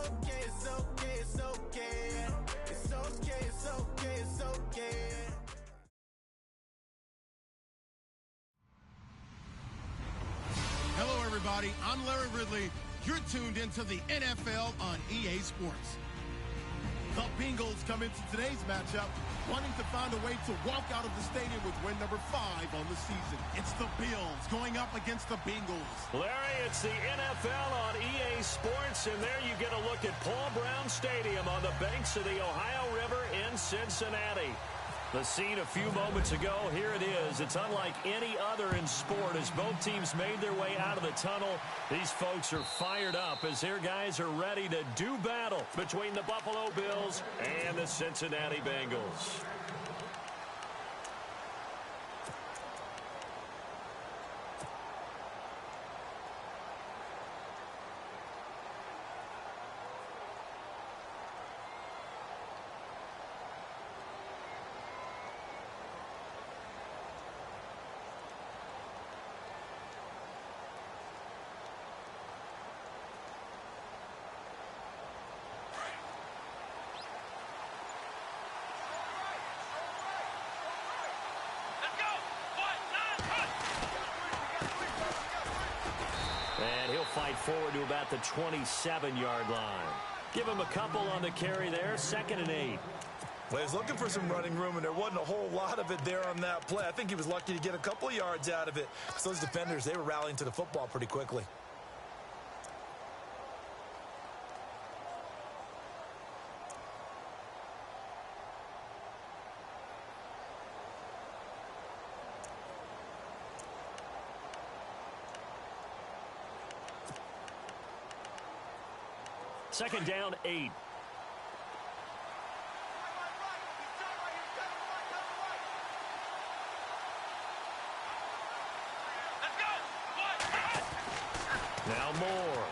okay, it's okay, it's okay. It's okay, it's okay, it's okay. Hello, everybody. I'm Larry Ridley. You're tuned into the NFL on EA Sports. The Bengals come into today's matchup wanting to find a way to walk out of the stadium with win number 5 on the season. It's the Bills going up against the Bengals. Larry, it's the NFL on EA Sports, and there you get a look at Paul Brown Stadium on the banks of the Ohio River in Cincinnati. The scene a few moments ago, here it is. It's unlike any other in sport as both teams made their way out of the tunnel. These folks are fired up as their guys are ready to do battle between the Buffalo Bills and the Cincinnati Bengals. And he'll fight forward to about the 27-yard line. Give him a couple on the carry there, 2nd and 8. Well, he's looking for some running room, and there wasn't a whole lot of it there on that play. I think he was lucky to get a couple of yards out of it. Because those defenders, they were rallying to the football pretty quickly. Second down, 8. Now Moore.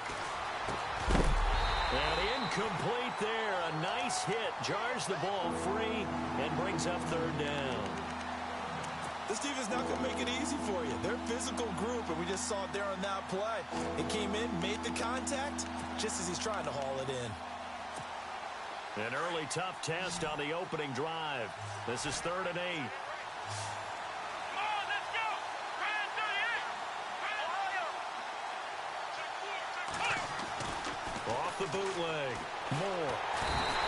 And incomplete there. A nice hit. Jars the ball free and brings up 3rd down. This defense not going to make it easy for you. They're a physical group, and we just saw it there on that play. It came in, made the contact, just as he's trying to haul it in. An early tough test on the opening drive. This is 3rd and 8. Off the bootleg. Moore.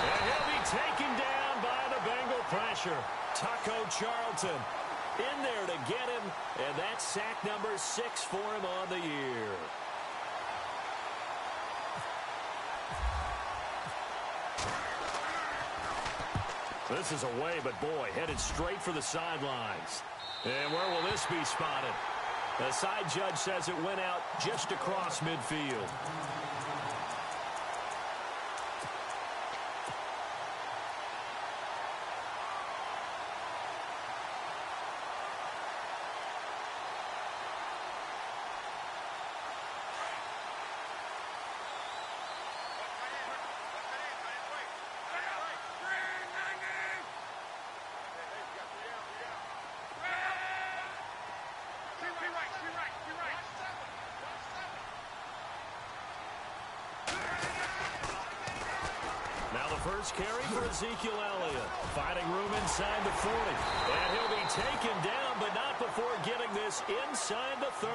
And he'll be taken down by the Bengal pressure. Taco Charlton in there to get him, and that's sack number 6 for him on the year. This is away, but boy, headed straight for the sidelines. And where will this be spotted? The side judge says it went out just across midfield. First carry for Ezekiel Elliott. Finding room inside the 40. And he'll be taken down, but not before getting this inside the 30.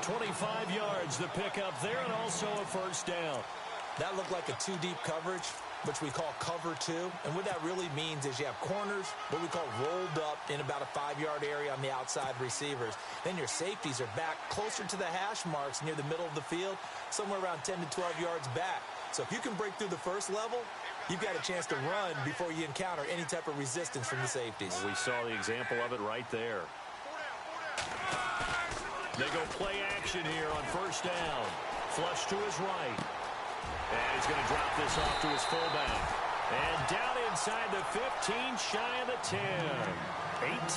25 yards to pick up there, and also a 1st down. That looked like a 2-deep coverage, which we call cover 2. And what that really means is you have corners, what we call rolled up in about a 5-yard area on the outside receivers. Then your safeties are back closer to the hash marks near the middle of the field, somewhere around 10 to 12 yards back. So if you can break through the first level, you've got a chance to run before you encounter any type of resistance from the safeties. We saw the example of it right there. They go play action here on 1st down. Flush to his right. And he's going to drop this off to his fullback. And down inside the 15, shy of the 10.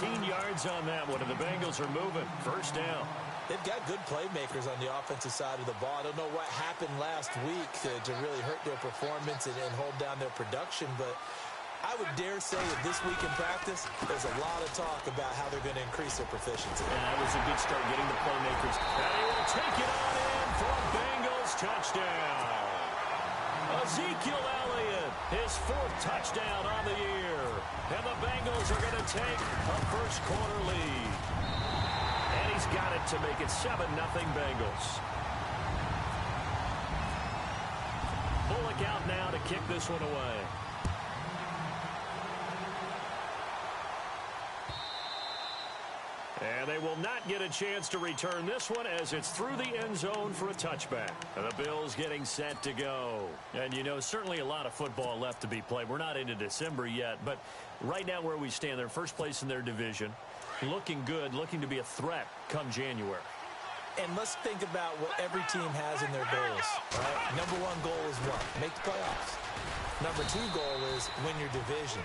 18 yards on that one, and the Bengals are moving. 1st down. They've got good playmakers on the offensive side of the ball. I don't know what happened last week to really hurt their performance and hold down their production, but I would dare say that this week in practice, there's a lot of talk about how they're going to increase their proficiency. And that was a good start getting the playmakers. And he will take it on in for a Bengals touchdown. A Ezekiel Elliott, his 4th touchdown on the year. And the Bengals are going to take a first-quarter lead. And he's got it to make it 7-0 Bengals. Bullock out now to kick this one away. And they will not get a chance to return this one as it's through the end zone for a touchback. And the Bills getting set to go. And, you know, certainly a lot of football left to be played. We're not into December yet, but right now where we stand, they're first place in their division. Looking good, looking to be a threat come January. And let's think about what every team has in their goals. Right? Number 1 goal is what? Make the playoffs. Number 2 goal is win your division.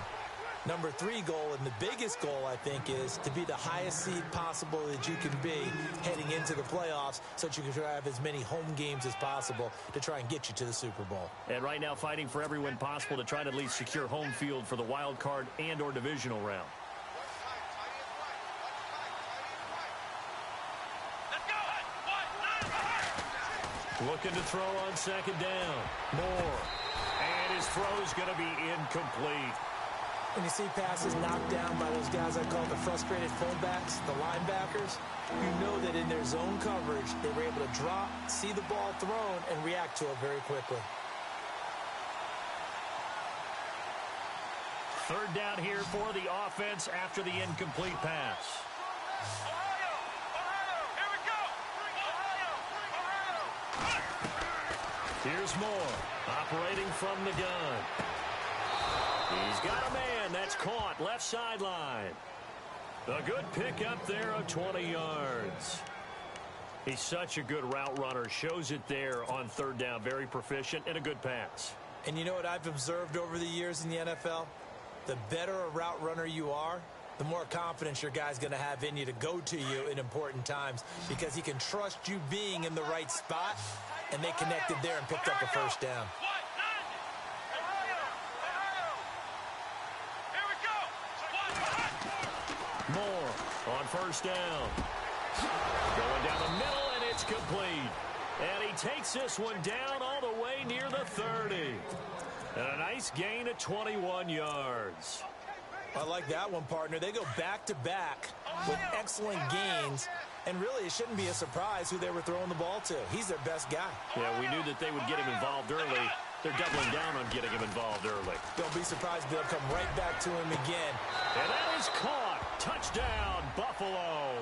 Number 3 goal, and the biggest goal, I think, is to be the highest seed possible that you can be heading into the playoffs so that you can have as many home games as possible to try and get you to the Super Bowl. And right now fighting for every win possible to try to at least secure home field for the wild card and or divisional round. Looking to throw on 2nd down. Moore. And his throw is going to be incomplete. When you see passes knocked down by those guys I call the frustrated fullbacks, the linebackers, you know that in their zone coverage, they were able to drop, see the ball thrown, and react to it very quickly. 3rd down here for the offense after the incomplete pass. Here's Moore, operating from the gun. He's got a man. That's caught. Left sideline. A good pick up there of 20 yards. He's such a good route runner. Shows it there on 3rd down. Very proficient and a good pass. And you know what I've observed over the years in the NFL? The better a route runner you are, the more confidence your guy's going to have in you to go to you in important times because he can trust you being in the right spot, and they connected there and picked up a 1st down. Moore on 1st down. Going down the middle, and it's complete. And he takes this one down all the way near the 30. And a nice gain of 21 yards. I like that one, partner. They go back-to-back with excellent gains. And really, it shouldn't be a surprise who they were throwing the ball to. He's their best guy. Yeah, we knew that they would get him involved early. They're doubling down on getting him involved early. Don't be surprised they'll come right back to him again. And that is caught. Touchdown, Buffalo.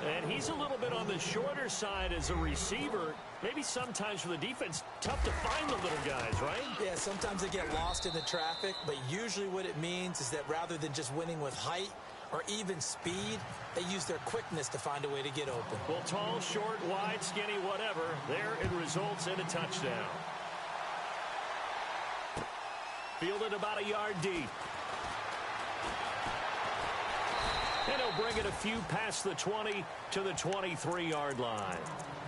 And he's a little bit on the shorter side as a receiver. Maybe sometimes for the defense, tough to find the little guys, right? Yeah, sometimes they get lost in the traffic, but usually what it means is that rather than just winning with height or even speed, they use their quickness to find a way to get open. Well, tall, short, wide, skinny, whatever, there it results in a touchdown. Fielded about a yard deep. And he'll bring it a few past the 20 to the 23-yard line.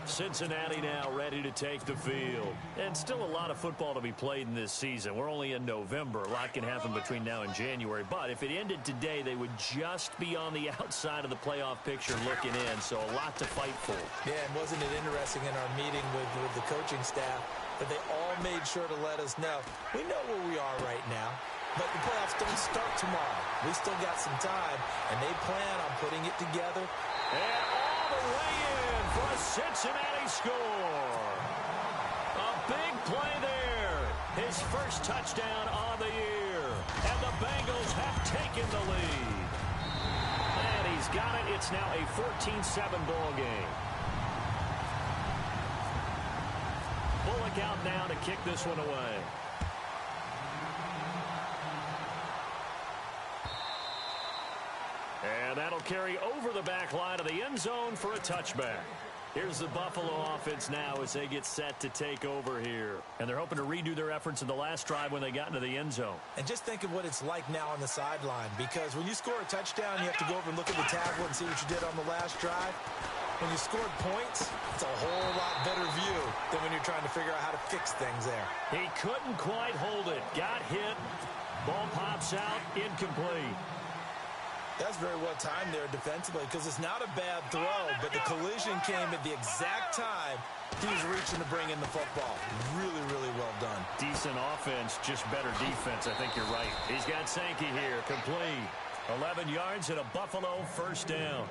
Cincinnati now ready to take the field. And still a lot of football to be played in this season. We're only in November. A lot can happen between now and January. But if it ended today, they would just be on the outside of the playoff picture looking in. So a lot to fight for. Yeah, and wasn't it interesting in our meeting with the coaching staff that they all made sure to let us know, we know where we are right now. But the playoffs don't start tomorrow. We still got some time, and they plan on putting it together. And all the way in for a Cincinnati score. A big play there. His first touchdown on the year. And the Bengals have taken the lead. And he's got it. It's now a 14-7 ball game. Bullock out now to kick this one away. And that'll carry over the back line of the end zone for a touchback. Here's the Buffalo offense now as they get set to take over here. And they're hoping to redo their efforts in the last drive when they got into the end zone. And just think of what it's like now on the sideline, because when you score a touchdown, you have to go over and look at the tablet and see what you did on the last drive. When you scored points, it's a whole lot better view than when you're trying to figure out how to fix things there. He couldn't quite hold it. Got hit. Ball pops out. Incomplete. That's very well timed there defensively because it's not a bad throw, but the collision came at the exact time he was reaching to bring in the football. Really, really well done. Decent offense, just better defense. I think you're right. He's got Sankey here, complete. 11 yards and a Buffalo first down.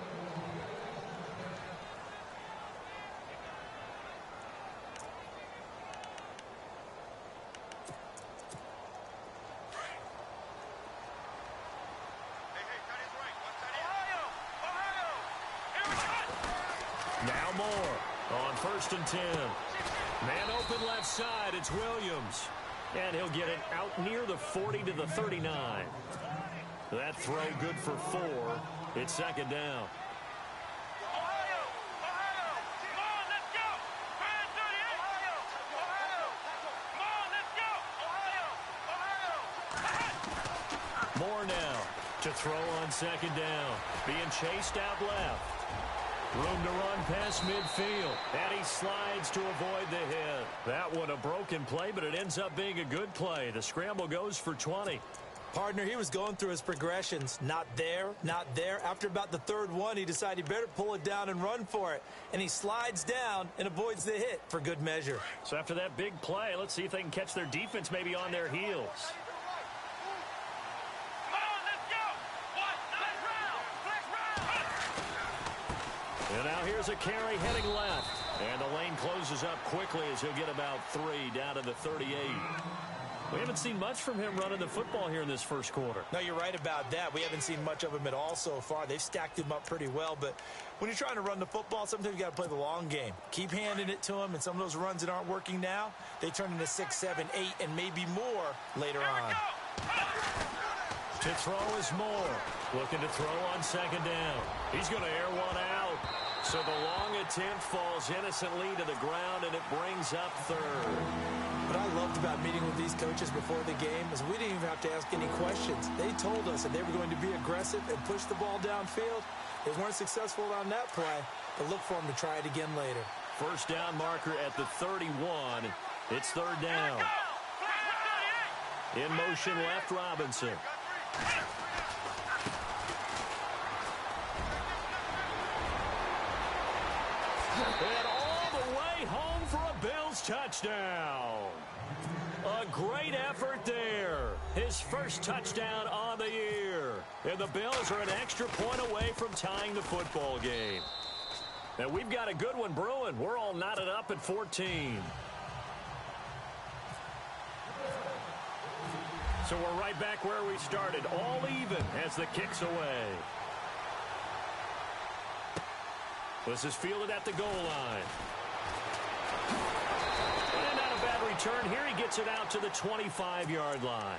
Now more on 1st and 10. Man open left side, it's Williams. And he'll get it out near the 40 to the 39. That throw good for 4. It's 2nd down. More now to throw on 2nd down. Being chased out left. Room to run past midfield. And he slides to avoid the hit. That one a broken play, but it ends up being a good play. The scramble goes for 20. Partner, he was going through his progressions. Not there, not there. After about the 3rd one, he decided he better pull it down and run for it. And he slides down and avoids the hit for good measure. So after that big play, let's see if they can catch their defense maybe on their heels. And now here's a carry heading left. And the lane closes up quickly as he'll get about 3 down to the 38. We haven't seen much from him running the football here in this first quarter. No, you're right about that. We haven't seen much of him at all so far. They've stacked him up pretty well. But when you're trying to run the football, sometimes you got to play the long game. Keep handing it to him. And some of those runs that aren't working now, they turn into 6, 7, 8, and maybe more later on. To throw is Moore. Looking to throw on 2nd down. He's going to air one out. So the long attempt falls innocently to the ground, and it brings up 3rd. What I loved about meeting with these coaches before the game is we didn't even have to ask any questions. They told us that they were going to be aggressive and push the ball downfield. They weren't successful on that play, but look for them to try it again later. First down marker at the 31. It's 3rd down. In motion left, Robinson. And all the way home for a Bills touchdown. A great effort there. His first touchdown on the year. And the Bills are an extra point away from tying the football game. And we've got a good one brewing. We're all knotted up at 14. So we're right back where we started. All even as the kick's away. This is fielded at the goal line. And not a bad return here. He gets it out to the 25-yard line.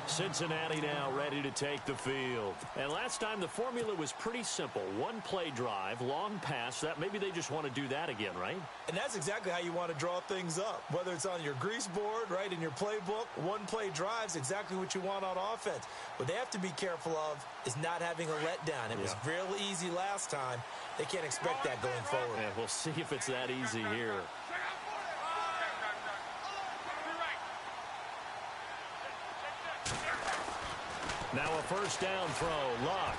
Cincinnati now ready to take the field. And last time the formula was pretty simple. One play drive, long pass. That maybe they just want to do that again, right? And that's exactly how you want to draw things up. Whether it's on your grease board, right, in your playbook, one play drive's exactly what you want on offense. What they have to be careful of is not having a letdown. It was real easy last time. They can't expect that going forward. Yeah, we'll see if it's that easy here. Now a first down throw. Luck.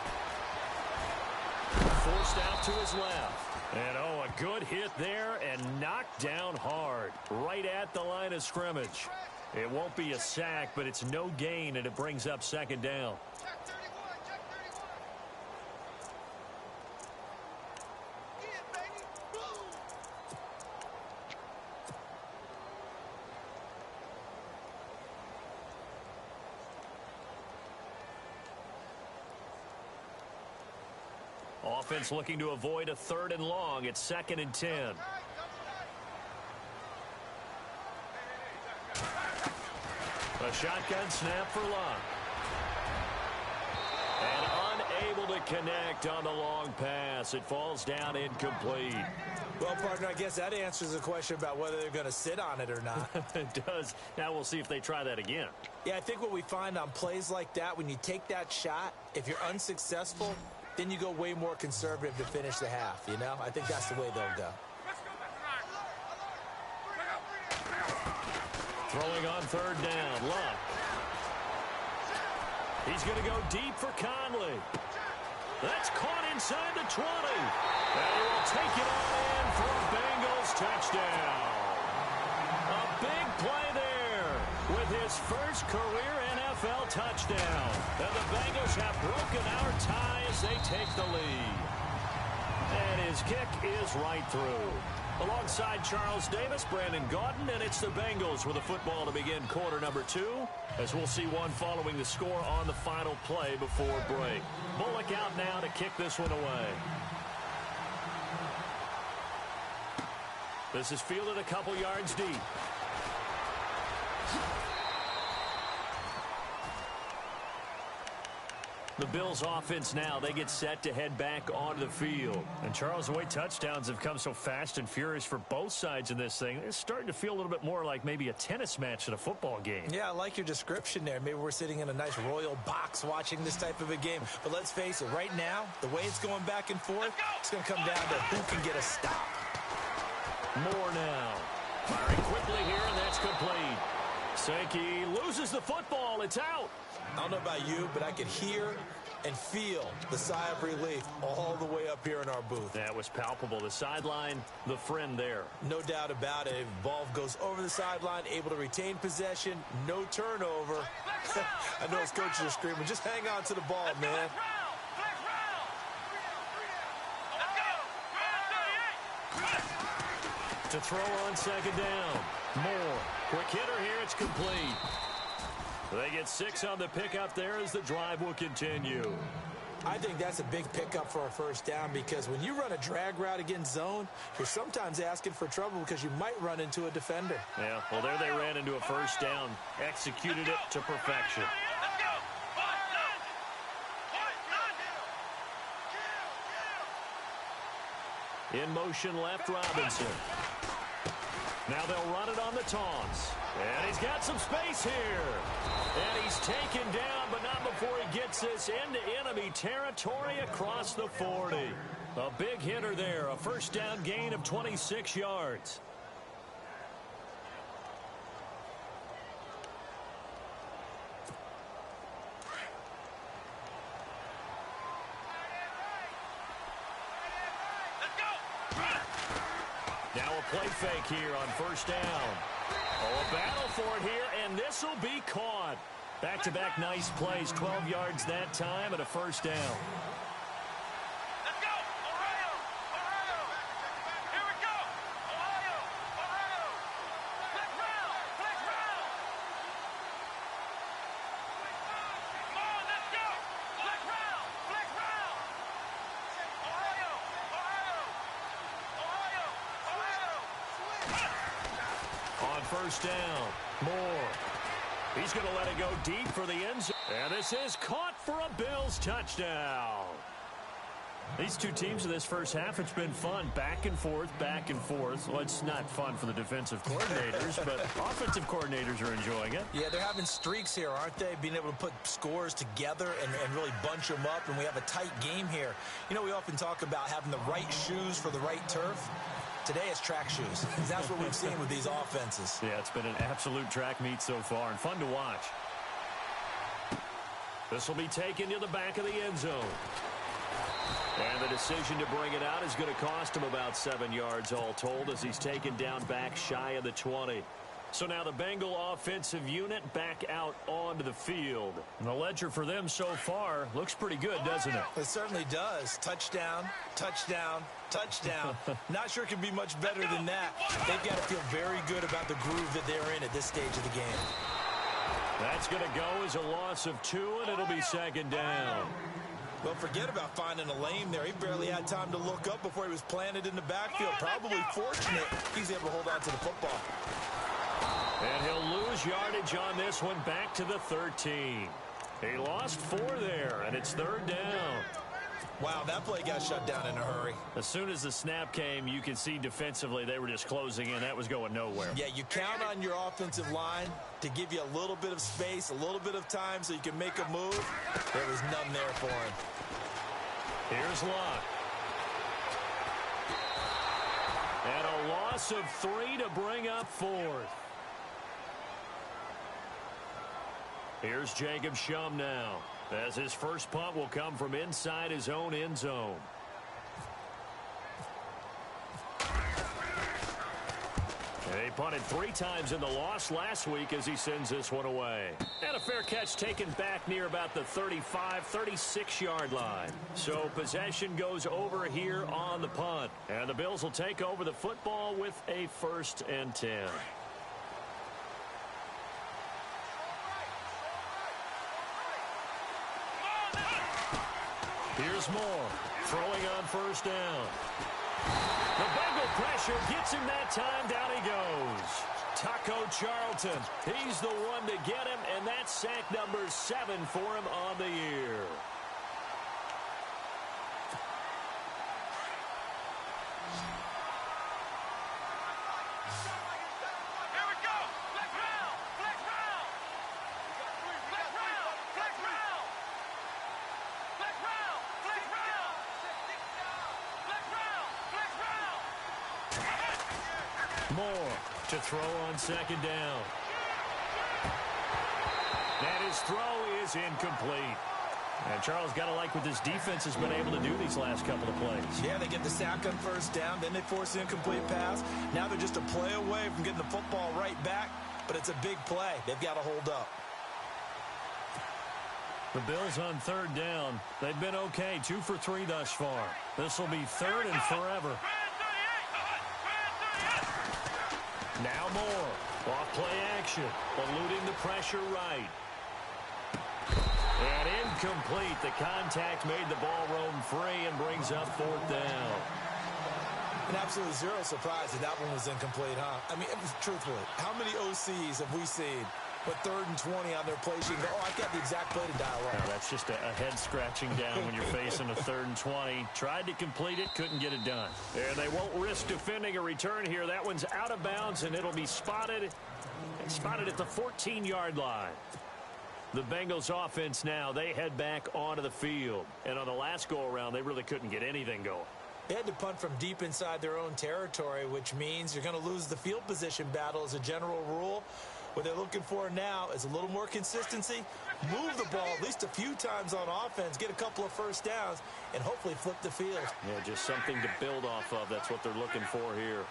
Forced out to his left. And, oh, a good hit there and knocked down hard. Right at the line of scrimmage. It won't be a sack, but it's no gain, and it brings up 2nd down. Offense looking to avoid a 3rd and long. It's 2nd and 10. A shotgun snap for Luck. And unable to connect on the long pass. It falls down incomplete. Well, partner, I guess that answers the question about whether they're going to sit on it or not. It does. Now we'll see if they try that again. Yeah, I think what we find on plays like that, when you take that shot, if you're unsuccessful, then you go way more conservative to finish the half, you know? I think that's the way they'll go. Throwing on 3rd down, Luck. He's going to go deep for Conley. That's caught inside the 20. And he will take it on in for a Bengals touchdown. A big play there with his first career NFL touchdown. And the Bengals have broken our tie as they take the lead. And his kick is right through. Alongside Charles Davis, Brandon Gaudin, and it's the Bengals with a football to begin quarter number 2, as we'll see one following the score on the final play before break. Bullock out now to kick this one away. This is fielded a couple yards deep. The Bills offense now, they get set to head back onto the field. And Charles, the way touchdowns have come so fast and furious for both sides in this thing, it's starting to feel a little bit more like maybe a tennis match in a football game. Yeah, I like your description there. Maybe we're sitting in a nice royal box watching this type of a game. But let's face it, right now, the way it's going back and forth, it's going to come down to who can get a stop. Moore now. Firing quickly here, and that's complete. Sankey loses the football. It's out. I don't know about you, but I could hear and feel the sigh of relief all the way up here in our booth. That was palpable. The sideline, the friend there. No doubt about it. Ball goes over the sideline, able to retain possession, no turnover. I know his coaches are screaming, just hang on to the ball, man. To throw on second down. Moore. Quick hitter here. It's complete. They get 6 on the pickup there as the drive will continue. I think that's a big pickup for a first down because when you run a drag route against zone, you're sometimes asking for trouble because you might run into a defender. Yeah, well, there they ran into a first down. Executed it to perfection. In motion left, Robinson. Now they'll run it on the toss. And he's got some space here. And he's taken down, but not before he gets this into enemy territory across the 40. A big hitter there, a first down gain of 26 yards. Now a play fake here on first down. Oh, a battle for it here, and this will be caught. Back-to-back nice plays, 12 yards that time, and a first down. Let's go, Ohio! Ohio! Here we go! Ohio! Ohio! Flex round! Flex round! Come on, let's go! Flex round! Flex round! Ohio! Ohio! Ohio! Ohio! On first down, Moore. He's going to let it go deep for the end zone. And this is caught for a Bills touchdown. These two teams in this first half, it's been fun. Back and forth, back and forth. Well, it's not fun for the defensive coordinators, but offensive coordinators are enjoying it. Yeah, they're having streaks here, aren't they? Being able to put scores together and really bunch them up, and we have a tight game here. You know, we often talk about having the right shoes for the right turf. Today it's track shoes. That's what we've seen with these offenses. Yeah, it's been an absolute track meet so far and fun to watch. This will be taken to the back of the end zone. And the decision to bring it out is going to cost him about 7 yards all told as he's taken down back shy of the 20. So now the Bengal offensive unit back out onto the field. And the ledger for them so far looks pretty good, doesn't it? It certainly does. Touchdown, touchdown, touchdown. Not sure it can be much better than that. They've got to feel very good about the groove that they're in at this stage of the game. That's going to go as a loss of 2, and it'll be second down. Well, forget about finding a lane there. He barely had time to look up before he was planted in the backfield. Probably fortunate he's able to hold on to the football. And he'll lose yardage on this one back to the 13. He lost 4 there, and it's third down. Wow, that play got shut down in a hurry. As soon as the snap came, you could see defensively they were just closing in. That was going nowhere. Yeah, you count on your offensive line to give you a little bit of space, a little bit of time so you can make a move. There was none there for him. Here's Locke. And a loss of 3 to bring up 4th. Here's Jacob Shum now. as his first punt will come from inside his own end zone. He punted 3 times in the loss last week as he sends this one away. And a fair catch taken back near about the 35, 36-yard line. So possession goes over here on the punt. And the Bills will take over the football with a 1st and 10. Here's Moore, throwing on 1st down. The Bengal pressure gets him that time. Down he goes. Taco Charlton. He's the one to get him, and that's sack number 7 for him on the year. Moore to throw on 2nd down. And his throw is incomplete. And Charles, got to like what this defense has been able to do these last couple of plays. Yeah, they get the sack on 1st down, then they force an incomplete pass. Now they're just a play away from getting the football right back, but it's a big play. They've got to hold up. The Bills on 3rd down. They've been okay, 2 for 3 thus far. This will be 3rd and forever. Now Moore, off play action, eluding the pressure right. And incomplete. The contact made the ball roam free and brings up 4th down. And absolutely zero surprise that one was incomplete, huh? I mean, truthfully, how many OCs have we seen with 3rd and 20 on their play sheet? Oh, I've got the exact play to dial up. No, that's just a head scratching down when you're facing a 3rd and 20. Tried to complete it, couldn't get it done. And they won't risk defending a return here. That one's out of bounds, and it'll be spotted at the 14-yard line. The Bengals offense now, they head back onto the field. And on the last go-around, they really couldn't get anything going. They had to punt from deep inside their own territory, which means you're going to lose the field position battle as a general rule. What they're looking for now is a little more consistency, move the ball at least a few times on offense, get a couple of 1st downs, and hopefully flip the field. Yeah, just something to build off of. That's what they're looking for here.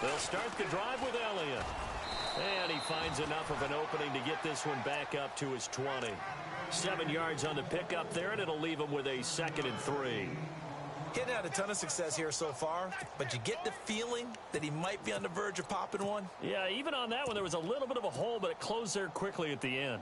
They'll start the drive with Elliott. And he finds enough of an opening to get this one back up to his 20. 7 yards on the pickup there, and it'll leave him with a 2nd and 3. He hadn't had a ton of success here so far, but you get the feeling that he might be on the verge of popping one. Yeah, even on that one, there was a little bit of a hole, but it closed there quickly at the end.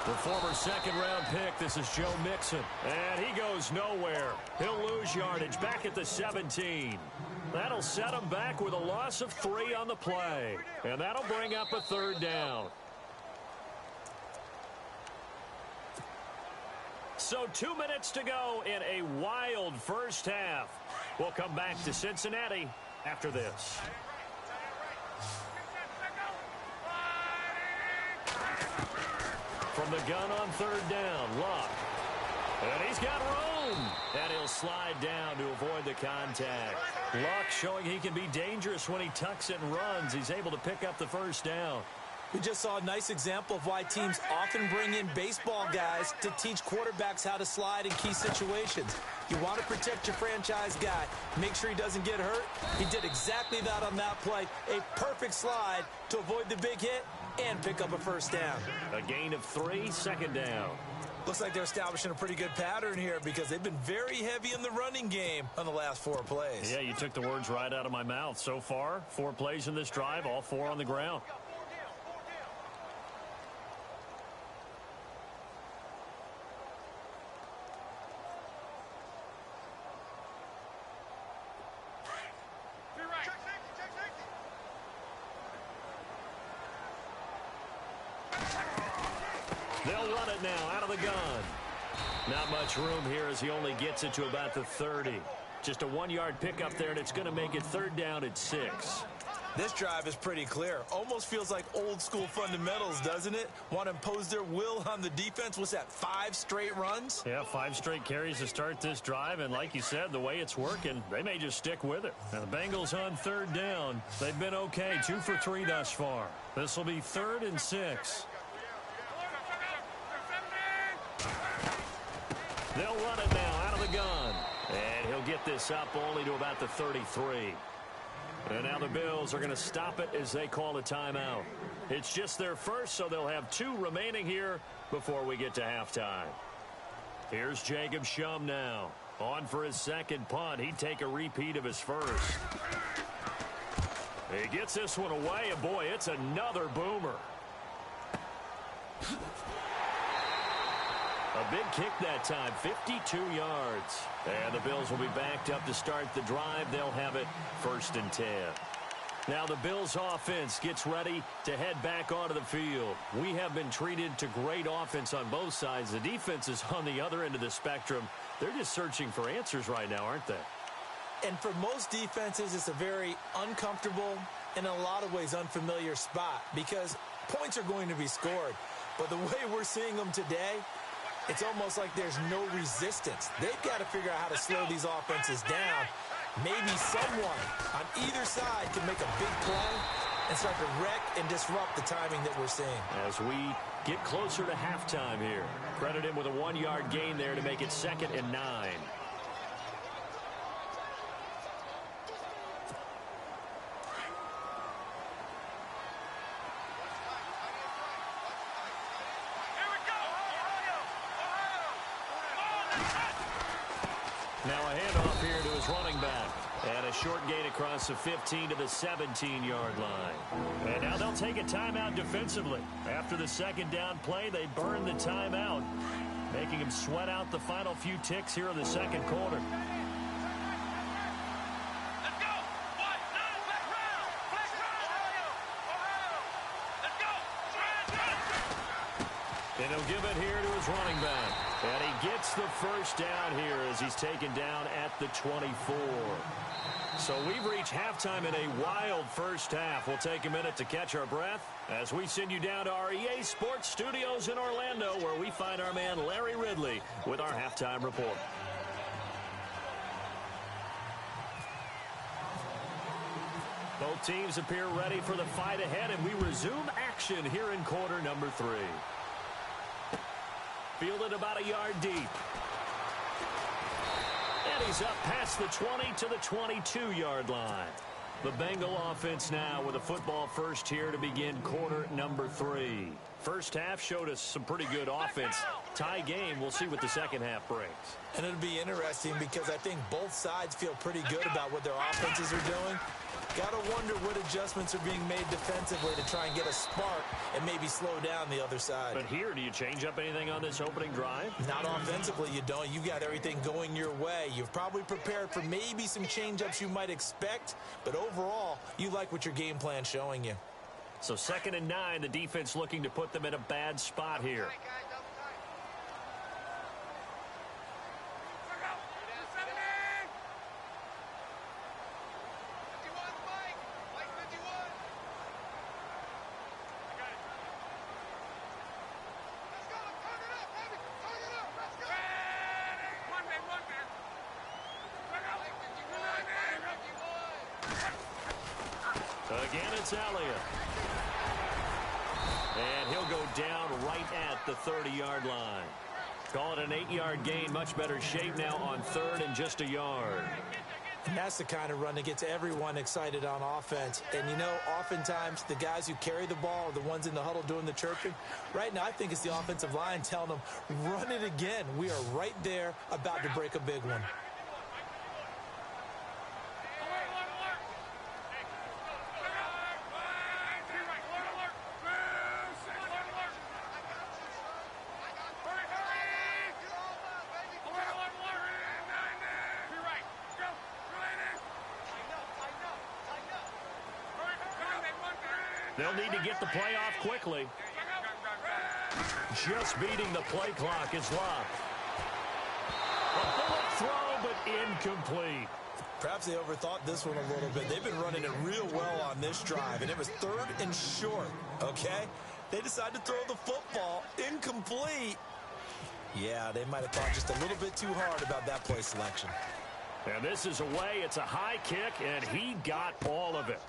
The former 2nd-round pick, this is Joe Mixon. And he goes nowhere. He'll lose yardage back at the 17. That'll set him back with a loss of 3 on the play. And that'll bring up a 3rd down. So 2 minutes to go in a wild first half. We'll come back to Cincinnati after this. From the gun on 3rd down, Luck. And he's got room. And he'll slide down to avoid the contact. Luck showing he can be dangerous when he tucks it and runs. He's able to pick up the 1st down. We just saw a nice example of why teams often bring in baseball guys to teach quarterbacks how to slide in key situations. You want to protect your franchise guy. Make sure he doesn't get hurt. He did exactly that on that play. A perfect slide to avoid the big hit and pick up a 1st down. A gain of 3, 2nd down. Looks like they're establishing a pretty good pattern here because they've been very heavy in the running game on the last 4 plays. Yeah, you took the words right out of my mouth. So far, 4 plays in this drive, all 4 on the ground. They'll run it now out of the gun. Not much room here as he only gets it to about the 30. Just a 1-yard pickup there, and it's going to make it 3rd down at 6. This drive is pretty clear. Almost feels like old school fundamentals, doesn't it? Want to impose their will on the defense. What's that, 5 straight runs? Yeah, 5 straight carries to start this drive, and like you said, the way it's working, they may just stick with it. Now the Bengals on 3rd down. They've been okay, 2 for 3 thus far. This will be 3rd and 6. They'll run it now out of the gun. And he'll get this up only to about the 33. And now the Bills are going to stop it as they call a timeout. It's just their first, so they'll have 2 remaining here before we get to halftime. Here's Jacob Shum now. On for his 2nd punt. He'd take a repeat of his first. He gets this one away, and boy, it's another boomer. A big kick that time, 52 yards. And the Bills will be backed up to start the drive. They'll have it 1st and 10. Now the Bills offense gets ready to head back onto the field. We have been treated to great offense on both sides. The defense is on the other end of the spectrum. They're just searching for answers right now, aren't they? And for most defenses, it's a very uncomfortable, in a lot of ways, unfamiliar spot because points are going to be scored. But the way we're seeing them today, it's almost like there's no resistance. They've got to figure out how to slow these offenses down. Maybe someone on either side can make a big play and start to wreck and disrupt the timing that we're seeing. As we get closer to halftime here, credit him with a 1-yard gain there to make it 2nd and 9. Now a handoff here to his running back. And a short gain across the 15 to the 17-yard line. And now they'll take a timeout defensively. After the 2nd down play, they burn the timeout, making him sweat out the final few ticks here in the 2nd quarter. And he'll give it here to his running back. And he gets the 1st down here as he's taken down at the 24. So we've reached halftime in a wild first half. We'll take a minute to catch our breath as we send you down to our EA Sports Studios in Orlando, where we find our man Larry Ridley with our halftime report. Both teams appear ready for the fight ahead, and we resume action here in quarter number 3. Fielded about a yard deep. And he's up past the 20 to the 22-yard line. The Bengal offense now with a football first here to begin quarter number 3. First half showed us some pretty good offense. Tie game, we'll see what the second half brings. And it'll be interesting because I think both sides feel pretty good about what their offenses are doing. Got to wonder what adjustments are being made defensively to try and get a spark and maybe slow down the other side. But here, do you change up anything on this opening drive? Not offensively, you don't. You got everything going your way. You've probably prepared for maybe some change-ups you might expect, but overall, you like what your game plan's showing you. So 2nd and 9, the defense looking to put them in a bad spot here. Again, it's Elliott. And he'll go down right at the 30-yard line. Call it an 8-yard gain. Much better shape now on 3rd and just a yard. And that's the kind of run that gets everyone excited on offense. And, you know, oftentimes the guys who carry the ball are the ones in the huddle doing the chirping. Right now, I think it's the offensive line telling them, run it again. We are right there about to break a big one. They'll need to get the play off quickly. Just beating the play clock is Love. A bullet throw, but incomplete. Perhaps they overthought this one a little bit. They've been running it real well on this drive, and it was 3rd and short, okay? They decided to throw the football incomplete. Yeah, they might have thought just a little bit too hard about that play selection. And this is away. It's a high kick, and he got all of it.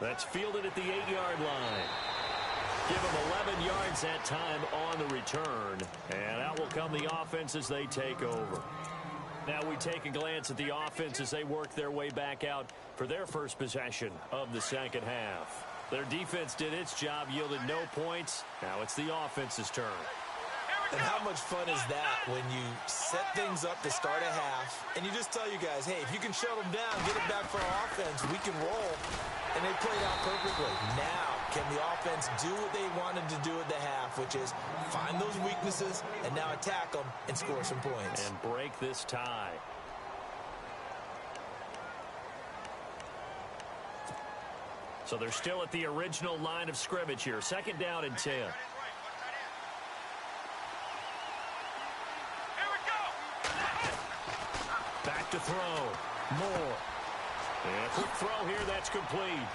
That's fielded at the 8-yard line. Give him 11 yards that time on the return. And out will come the offense as they take over. Now we take a glance at the offense as they work their way back out for their first possession of the second half. Their defense did its job, yielded no points. Now it's the offense's turn. And how much fun is that when you set things up to start a half, and you just tell you guys, hey, if you can shut them down, get it back for our offense, we can roll. And they played out perfectly. Now, can the offense do what they wanted to do at the half, which is find those weaknesses and now attack them and score some points. And break this tie. So they're still at the original line of scrimmage here. 2nd down and 10. Back to throw. Moore. And a quick throw here. That's complete.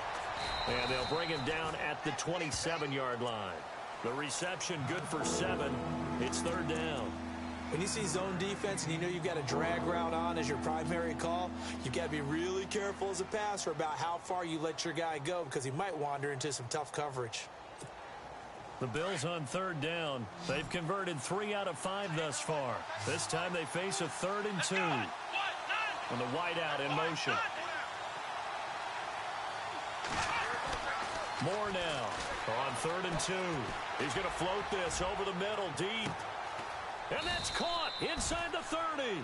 And they'll bring him down at the 27-yard line. The reception good for 7. It's 3rd down. When you see zone defense and you know you've got a drag route on as your primary call, you've got to be really careful as a passer about how far you let your guy go because he might wander into some tough coverage. The Bills on 3rd down. They've converted 3 out of 5 thus far. This time they face a 3rd and 2. On the wideout in motion. Moore now on 3rd and 2. He's going to float this over the middle deep. And that's caught inside the 30.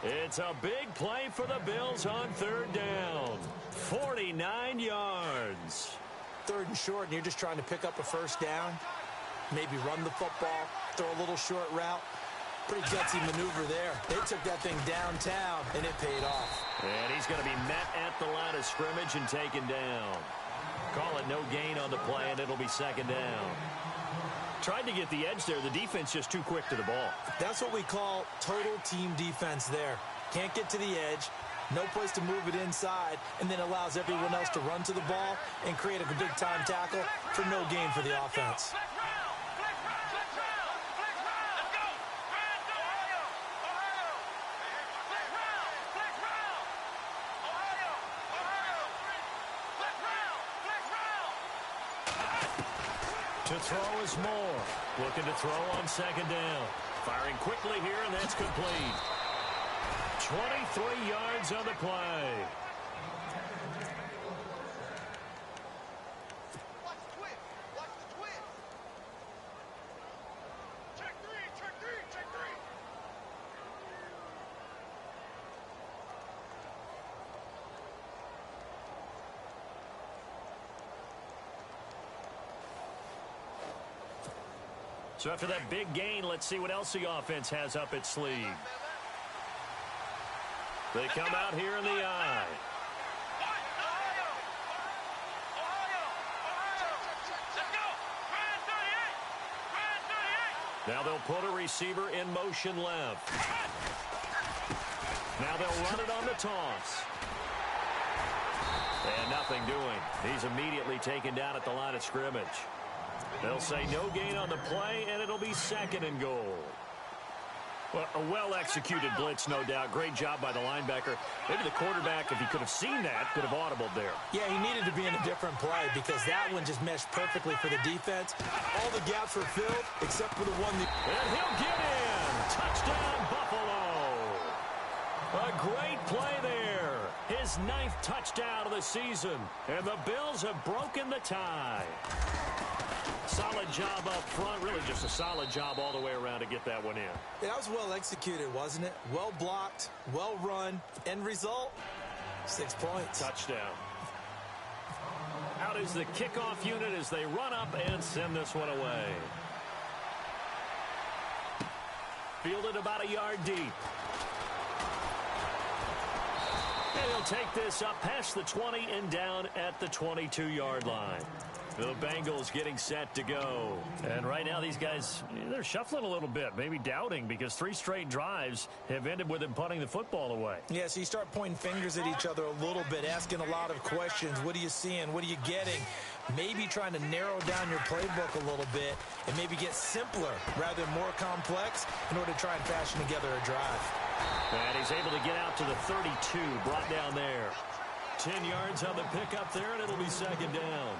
It's a big play for the Bills on 3rd down. 49 yards. 3rd and short, and you're just trying to pick up a 1st down. Maybe run the football, throw a little short route. Pretty gutsy maneuver there. They took that thing downtown, and it paid off. And he's going to be met at the line of scrimmage and taken down. Call it no gain on the play, and it'll be 2nd down. Tried to get the edge there. The defense just too quick to the ball. That's what we call total team defense there. Can't get to the edge, no place to move it inside, and then allows everyone else to run to the ball and create a big-time tackle for no gain for the offense. To throw is Moore. Looking to throw on 2nd down. Firing quickly here, and that's complete. 23 yards on the play. Watch the twist. Watch the twist. Check 3, check 3, check 3. So after that big gain, let's see what else the offense has up its sleeve. They come out here in the eye. Now they'll put a receiver in motion left. Now they'll run it on the toss. And nothing doing. He's immediately taken down at the line of scrimmage. They'll say no gain on the play, and it'll be 2nd and goal. Well, a well-executed blitz, no doubt. Great job by the linebacker. Maybe the quarterback, if he could have seen that, could have audibled there. Yeah, he needed to be in a different play because that one just meshed perfectly for the defense. All the gaps were filled except for the one. And he'll get in. Touchdown, Buffalo. A great play there. His 9th touchdown of the season. And the Bills have broken the tie. Solid job up front. Really just a solid job all the way around to get that one in. That was well executed, wasn't it? Well blocked, well run. End result, 6 points. Touchdown. Out is the kickoff unit as they run up and send this one away. Fielded about a yard deep. And he'll take this up past the 20 and down at the 22-yard line. The Bengals getting set to go. And right now these guys, they're shuffling a little bit, maybe doubting, because 3 straight drives have ended with them punting the football away. Yeah, so you start pointing fingers at each other a little bit, asking a lot of questions. What are you seeing? What are you getting? Maybe trying to narrow down your playbook a little bit and maybe get simpler rather than more complex in order to try and fashion together a drive. And he's able to get out to the 32, brought down there. 10 yards on the pickup there, and it'll be second down.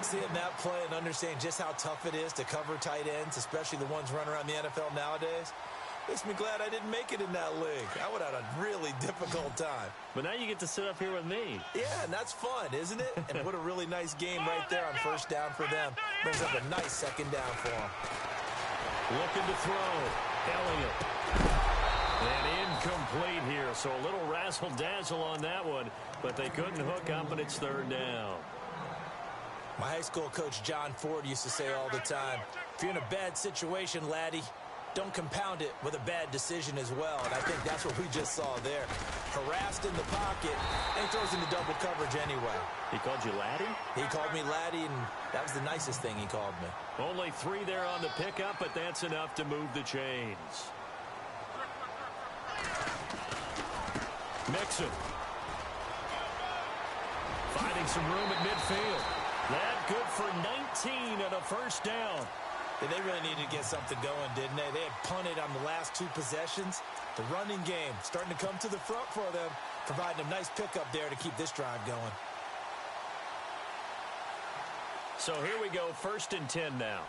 Seeing that play and understanding just how tough it is to cover tight ends, especially the ones running around the NFL nowadays, makes me glad I didn't make it in that league. I would have had a really difficult time. But now you get to sit up here with me. Yeah, and that's fun, isn't it? And what a really nice game right there on first down for them. Brings up a nice second down for them. Looking to throw. Elliott. And incomplete here, so a little razzle-dazzle on that one, but they couldn't hook up, and it's third down. My high school coach, John Ford, used to say all the time, if you're in a bad situation, laddie, don't compound it with a bad decision as well. And I think that's what we just saw there. Harassed in the pocket, and he throws into double coverage anyway. He called you laddie? He called me laddie, and that was the nicest thing he called me. Only 3 there on the pickup, but that's enough to move the chains. Mixon. Finding some room at midfield. That good for 19 and a first down. They really needed to get something going, didn't they? They had punted on the last 2 possessions. The running game starting to come to the front for them, providing a nice pickup there to keep this drive going. So here we go, 1st and 10 now.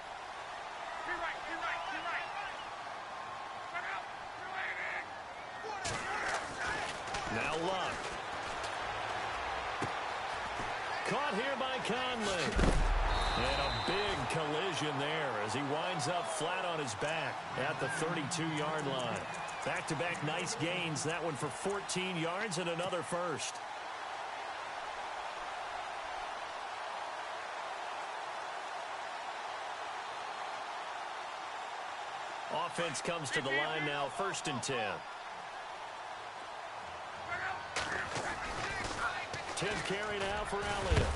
Now Luck. Caught here by Conley. And a big collision there as he winds up flat on his back at the 32-yard line. Back-to-back nice gains. That one for 14 yards and another first. Offense comes to the line now, 1st and 10. 10th carry now for Elliott.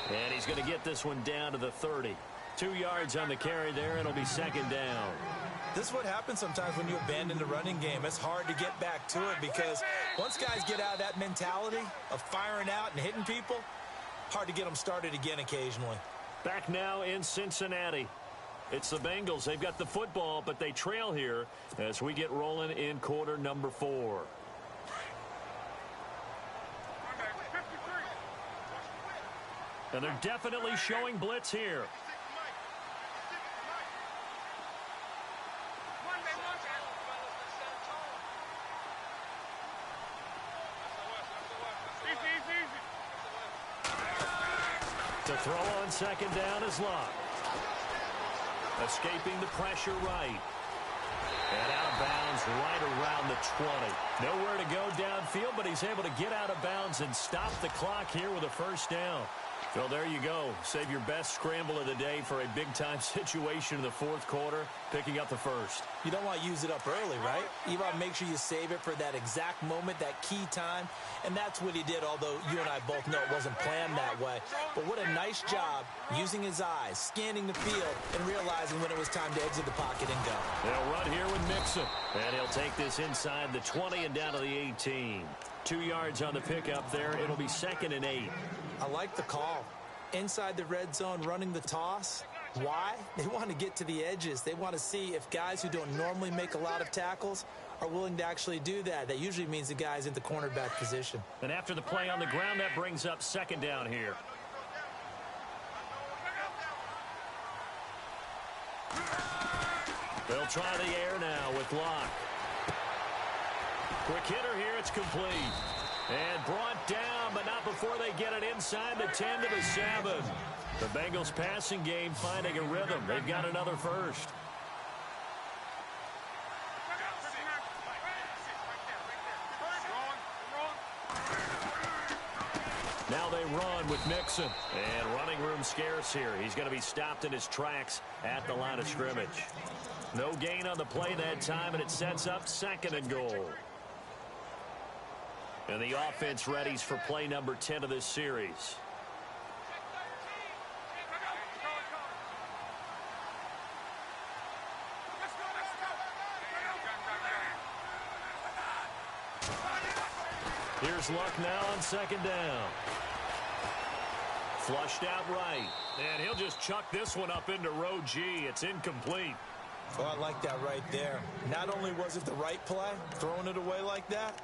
And he's going to get this one down to the 30. 2 yards on the carry there. It'll be second down. This is what happens sometimes when you abandon the running game. It's hard to get back to it because once guys get out of that mentality of firing out and hitting people, hard to get them started again occasionally. Back now in Cincinnati. It's the Bengals. They've got the football, but they trail here as we get rolling in quarter number 4. And they're definitely showing blitz here. To throw on second down is Luck. Escaping the pressure right. And out of bounds right around the 20. Nowhere to go downfield, but he's able to get out of bounds and stop the clock here with a first down. Well, there you go. Save your best scramble of the day for a big-time situation in the 4th quarter, picking up the first. You don't want to use it up early, right? You want to make sure you save it for that exact moment, that key time. And that's what he did, although you and I both know it wasn't planned that way. But what a nice job using his eyes, scanning the field, and realizing when it was time to exit the pocket and go. They'll run here with Mixon. And he'll take this inside the 20 and down to the 18. 2 yards on the pickup there. It'll be 2nd and 8. I like the call. Inside the red zone, running the toss. Why? They want to get to the edges. They want to see if guys who don't normally make a lot of tackles are willing to actually do that. That usually means the guy's in the cornerback position. And after the play on the ground, that brings up second down here. They'll try the air now with Locke. Quick hitter here, it's complete. And brought down, but not before they get it inside the 10 to the 7. The Bengals passing game finding a rhythm. They've got another first. Now they run with Mixon. And running room scarce here. He's going to be stopped in his tracks at the line of scrimmage. No gain on the play that time, and it sets up 2nd and goal. And the offense readies for play number 10 of this series. Here's Luck now on second down. Flushed out right. And he'll just chuck this one up into row G. It's incomplete. Oh, I like that right there. Not only was it the right play, throwing it away like that,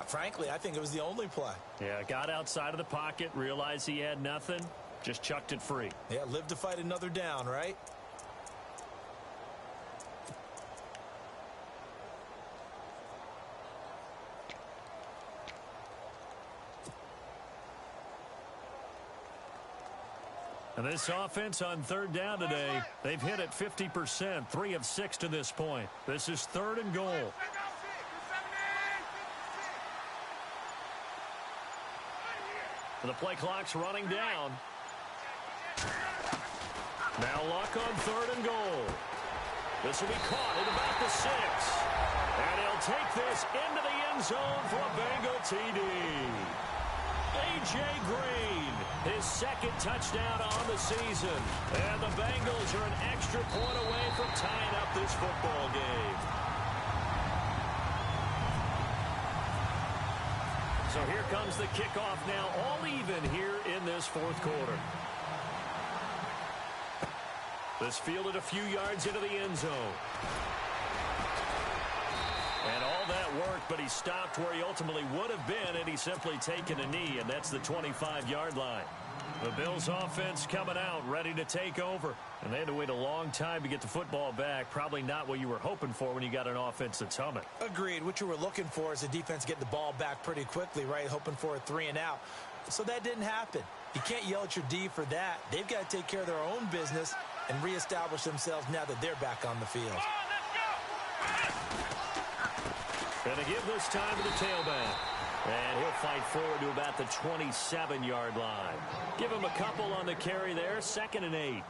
frankly, I think it was the only play. Yeah, got outside of the pocket, realized he had nothing, just chucked it free. Yeah, live to fight another down, right? And this offense on third down today, they've hit it 50%, 3 of 6 to this point. This is 3rd and goal. The play clock's running down. Now Luck on 3rd and goal. This will be caught at about the 6. And he'll take this into the end zone for a Bengal TD. A.J. Green, his 2nd touchdown on the season. And the Bengals are an extra point away from tying up this football game. So here comes the kickoff now, all even here in this 4th quarter. This fielded a few yards into the end zone. And all that worked, but he stopped where he ultimately would have been had he simply taken a knee, and that's the 25-yard line. The Bills offense coming out, ready to take over. And they had to wait a long time to get the football back. Probably not what you were hoping for when you got an offense that's humming. Agreed. What you were looking for is the defense getting the ball back pretty quickly, right? Hoping for a 3 and out. So that didn't happen. You can't yell at your D for that. They've got to take care of their own business and reestablish themselves now that they're back on the field. Going to give this time to the tailback. And he'll fight forward to about the 27-yard line. Give him a couple on the carry there, 2nd and 8.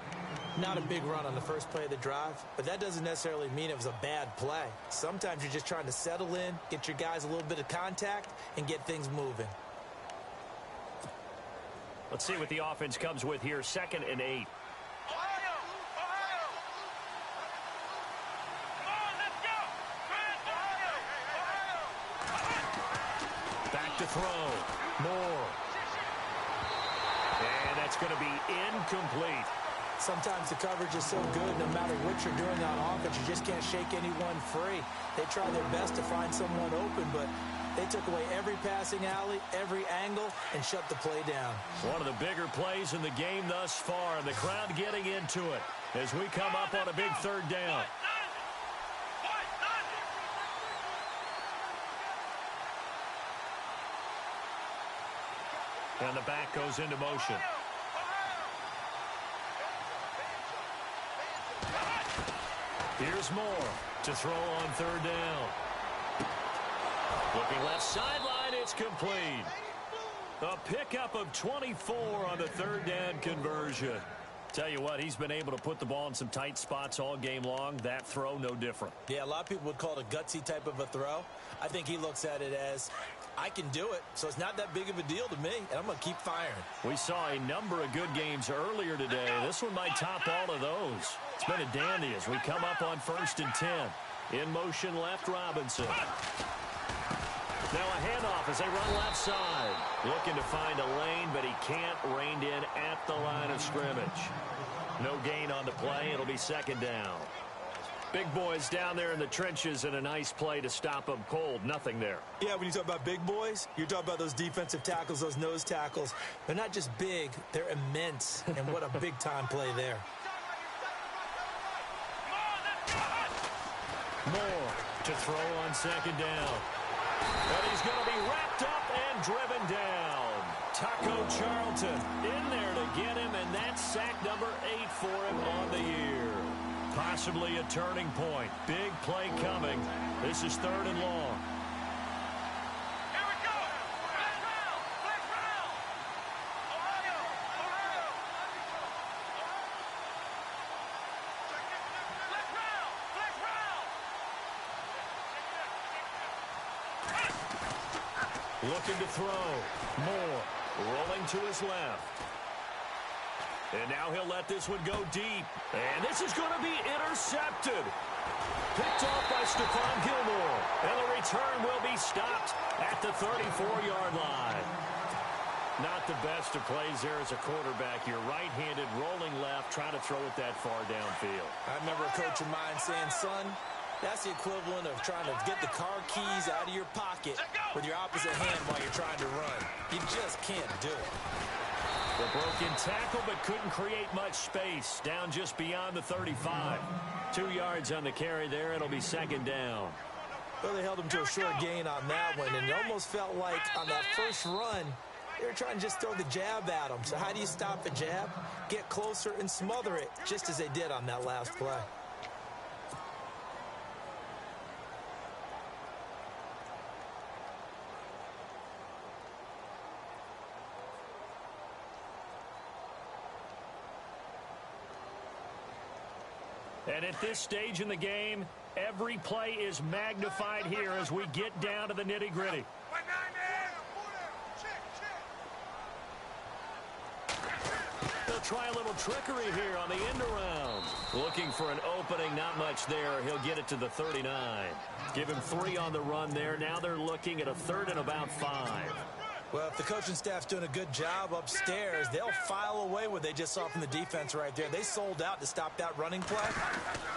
Not a big run on the first play of the drive, but that doesn't necessarily mean it was a bad play. Sometimes you're just trying to settle in, get your guys a little bit of contact, and get things moving. Let's see what the offense comes with here, 2nd and 8. Back to throw. Moore. And that's going to be incomplete. Sometimes the coverage is so good, no matter what you're doing on offense, you just can't shake anyone free. They try their best to find someone open, but they took away every passing alley, every angle, and shut the play down. One of the bigger plays in the game thus far, and the crowd getting into it as we come up on a big 3rd down. And the back goes into motion. Here's Moore to throw on 3rd down. Looking left sideline, it's complete. A pickup of 24 on the 3rd down conversion. Tell you what, he's been able to put the ball in some tight spots all game long. That throw, no different. Yeah, a lot of people would call it a gutsy type of a throw. I think he looks at it as, I can do it, so it's not that big of a deal to me, and I'm going to keep firing. We saw a number of good games earlier today. This one might top all of those. It's been a dandy as we come up on 1st and 10. In motion left, Robinson. Now a handoff as they run left side. Looking to find a lane, but he can't rein in at the line of scrimmage. No gain on the play. It'll be 2nd down. Big boys down there in the trenches, and a nice play to stop them cold. Nothing there. Yeah, when you talk about big boys, you're talking about those defensive tackles, those nose tackles. They're not just big, they're immense. And what a big-time play there. Moore to throw on 2nd down. And he's going to be wrapped up and driven down. Taco Charlton in there to get him, and that's sack number 8 for him on the year. Possibly a turning point. Big play coming. This is 3rd and long. Here we go. Flex round. Ohio. Flex round. Looking to throw. Moore rolling to his left. And now he'll let this one go deep. And this is going to be intercepted. Picked off by Stephon Gilmore. And the return will be stopped at the 34-yard line. Not the best of plays there as a quarterback. You're right-handed, rolling left, trying to throw it that far downfield. I remember a coach of mine saying, son, that's the equivalent of trying to get the car keys out of your pocket with your opposite hand while you're trying to run. You just can't do it. The broken tackle, but couldn't create much space. Down just beyond the 35. 2 yards on the carry there. It'll be second down. Well, they held him to a short gain on that one, and it almost felt like on that first run, they were trying to just throw the jab at him. So how do you stop the jab? Get closer and smother it, just as they did on that last play. And at this stage in the game, every play is magnified here as we get down to the nitty-gritty. They'll try a little trickery here on the end around. Looking for an opening, not much there. He'll get it to the 39. Give him 3 on the run there. Now they're looking at a 3rd and about 5. Well, if the coaching staff's doing a good job upstairs, they'll file away what they just saw from the defense right there. They sold out to stop that running play.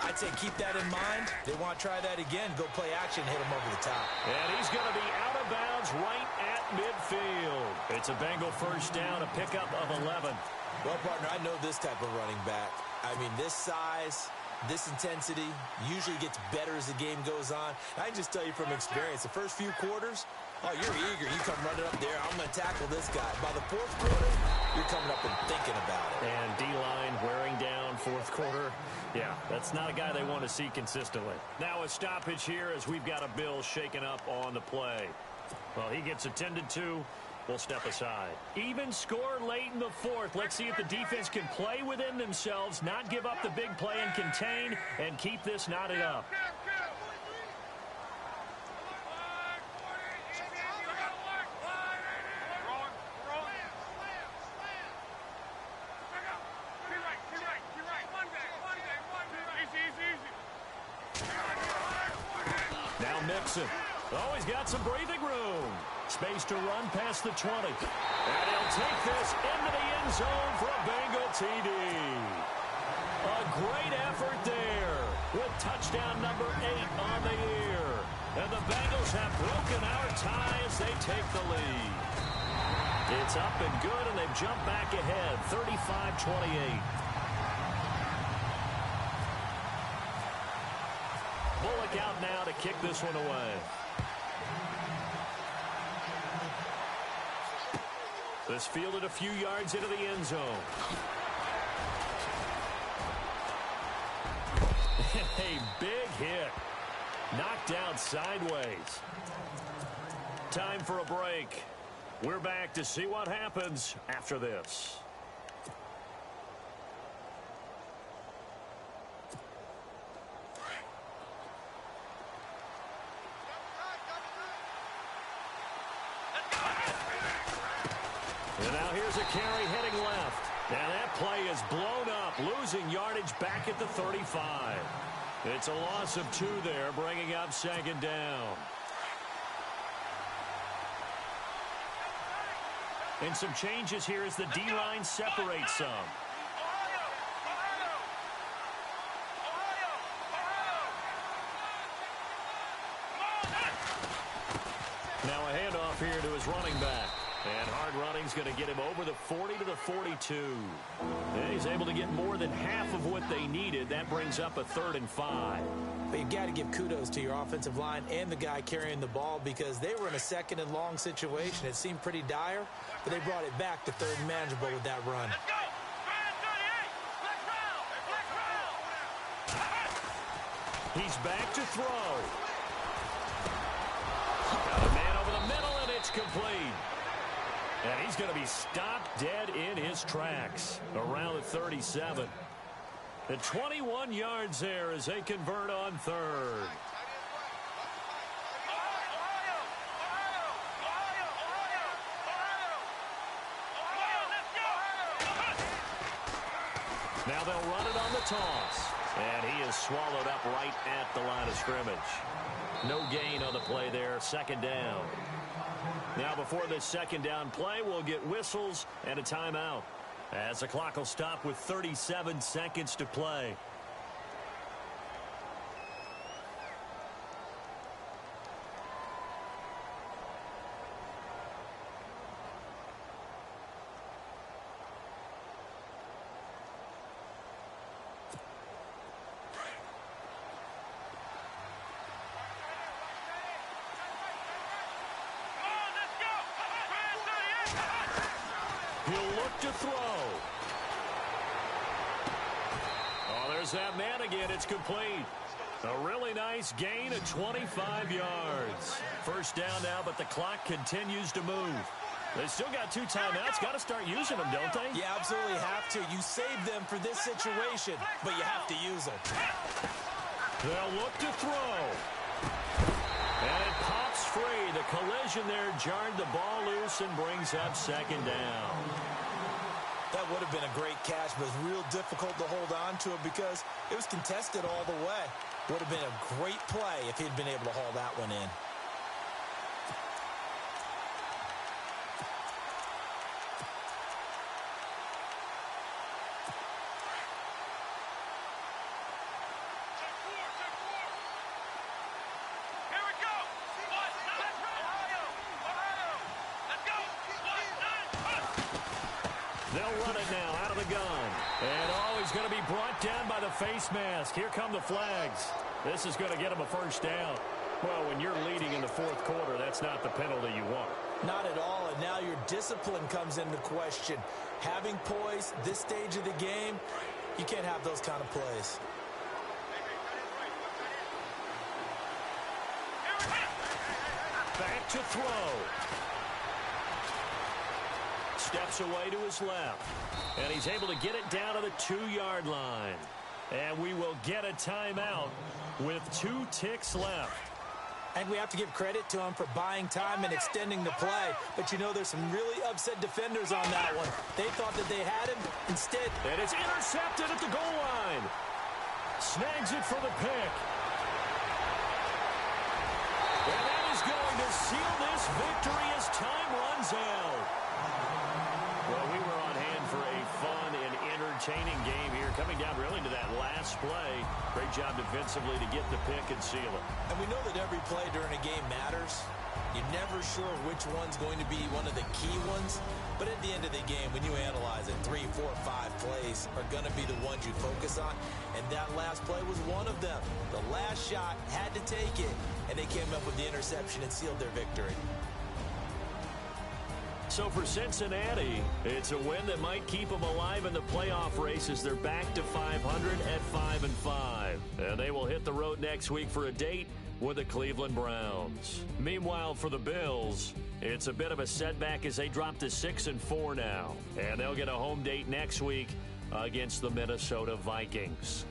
I'd say keep that in mind. They want to try that again. Go play action, hit them over the top. And he's going to be out of bounds right at midfield. It's a Bengal first down, a pickup of 11. Well, partner, I know this type of running back. I mean, this size, this intensity usually gets better as the game goes on. I can just tell you from experience, the first few quarters, oh, you're eager. You come running up there. I'm going to tackle this guy. By the 4th quarter, you're coming up and thinking about it. And D-line wearing down 4th quarter. Yeah, that's not a guy they want to see consistently. Now a stoppage here as we've got a Bill shaken up on the play. Well, he gets attended to. We'll step aside. Even score late in the 4th. Let's see if the defense can play within themselves, not give up the big play and contain, and keep this knotted up. Now Mixon. Oh, he's got some breathing room. Space to run past the 20. And he'll take this into the end zone for a Bengal TD. A great effort there with touchdown number 8 on the year. And the Bengals have broken our tie as they take the lead. It's up and good, and they've jumped back ahead, 35-28. Bullock out now to kick this one away. This fielded a few yards into the end zone. A big hit. Knocked out sideways. Time for a break. We're back to see what happens after this. And now here's a carry heading left. And that play is blown up, losing yardage back at the 35. It's a loss of 2 there, bringing up second down. And some changes here as the D-line separates some. Now a handoff here to his running back. And hard running's going to get him over the 40 to the 42. And he's able to get more than half of what they needed. That brings up a 3rd and 5. But you've got to give kudos to your offensive line and the guy carrying the ball because they were in a 2nd and long situation. It seemed pretty dire, but they brought it back to 3rd and manageable with that run. He's back to throw. Got a man over the middle, and it's complete. And he's going to be stopped dead in his tracks around the 37. And 21 yards there as they convert on 3rd. Now they'll run it on the toss. And he is swallowed up right at the line of scrimmage. No gain on the play there, second down. Now before this second down play, we'll get whistles and a timeout, as the clock will stop with 37 seconds to play. He'll look to throw. Oh, there's that man again. It's complete. A really nice gain of 25 yards. First down now, but the clock continues to move. They still got 2 timeouts. Got to start using them, don't they? You absolutely have to. You save them for this situation, but you have to use them. They'll look to throw. And it pops free. The collision there jarred the ball loose and brings up second down. That would have been a great catch, but it's real difficult to hold on to it because it was contested all the way. Would have been a great play if he'd been able to haul that one in. They'll run it now out of the gun. And oh, he's going to be brought down by the face mask. Here come the flags. This is going to get him a first down. Well, when you're leading in the fourth quarter, that's not the penalty you want. Not at all, and now your discipline comes into question. Having poise this stage of the game, you can't have those kind of plays. Back to throw. Steps away to his left. And he's able to get it down to the 2-yard line. And we will get a timeout with 2 ticks left. And we have to give credit to him for buying time and extending the play. But you know, there's some really upset defenders on that one. They thought that they had him. Instead, and it's intercepted at the goal line. Snags it for the pick. And that is going to seal this victory as time runs out. Well, we were on hand for a fun and entertaining game here, coming down really to that last play. Great job defensively to get the pick and seal it. And we know that every play during a game matters. You're never sure which one's going to be one of the key ones. But at the end of the game, when you analyze it, 3, 4, 5 plays are going to be the ones you focus on. And that last play was one of them. The last shot had to take it, and they came up with the interception and sealed their victory. So for Cincinnati, it's a win that might keep them alive in the playoff race as they're back to 500 at 5-5. And they will hit the road next week for a date with the Cleveland Browns. Meanwhile, for the Bills, it's a bit of a setback as they drop to 6-4 now. And they'll get a home date next week against the Minnesota Vikings.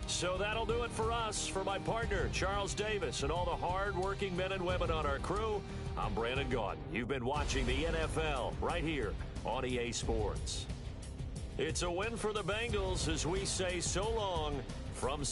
So that'll do it for us. For my partner, Charles Davis, and all the hard-working men and women on our crew, I'm Brandon Gaudin. You've been watching the NFL right here on EA Sports. It's a win for the Bengals as we say so long from